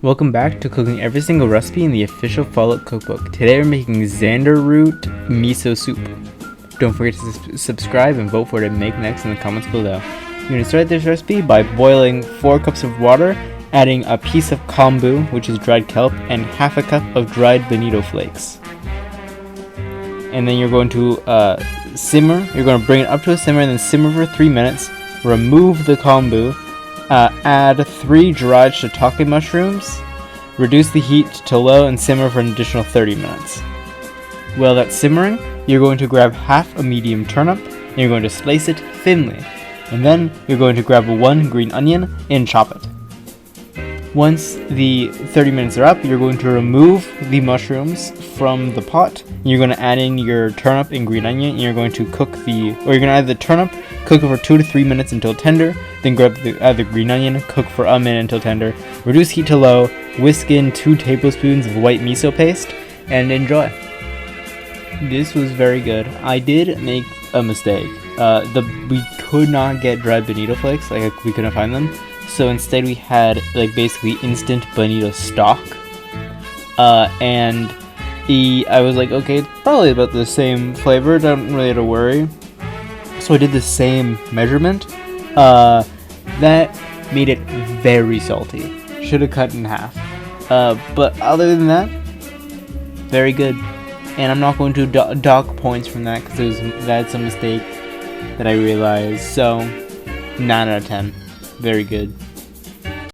Welcome back to cooking every single recipe in the official Fallout Cookbook. Today we're making Xander root miso soup. Don't forget to subscribe and vote for what to make next in the comments below. You're going to start this recipe by boiling 4 cups of water, adding a piece of kombu, which is dried kelp, and half a cup of dried bonito flakes. And then you're going to simmer. You're going to bring it up to a simmer and then simmer for 3 minutes. Remove the kombu. Add 3 dried shiitake mushrooms, reduce the heat to low and simmer for an additional 30 minutes. While that's simmering, you're going to grab half a medium turnip and you're going to slice it thinly. And then you're going to grab 1 green onion and chop it. Once the 30 minutes are up, you're going to remove the mushrooms from the pot. You're going to add in your turnip and green onion and you're going to you're going to add the turnip, cook it for 2 to 3 minutes until tender, then add the green onion, cook for a minute until tender, reduce heat to low, whisk in 2 tablespoons of white miso paste, and enjoy. This was very good. I did make a mistake. We could not get dried bonito flakes, we couldn't find them. So instead we had basically instant bonito stock. And I was like, okay, it's probably about the same flavor, don't really have to worry. So I did the same measurement. That made it very salty. Should have cut in half. But other than that, very good. And I'm not going to dock points from that because that's a mistake that I realized. So 9 out of 10. Very good.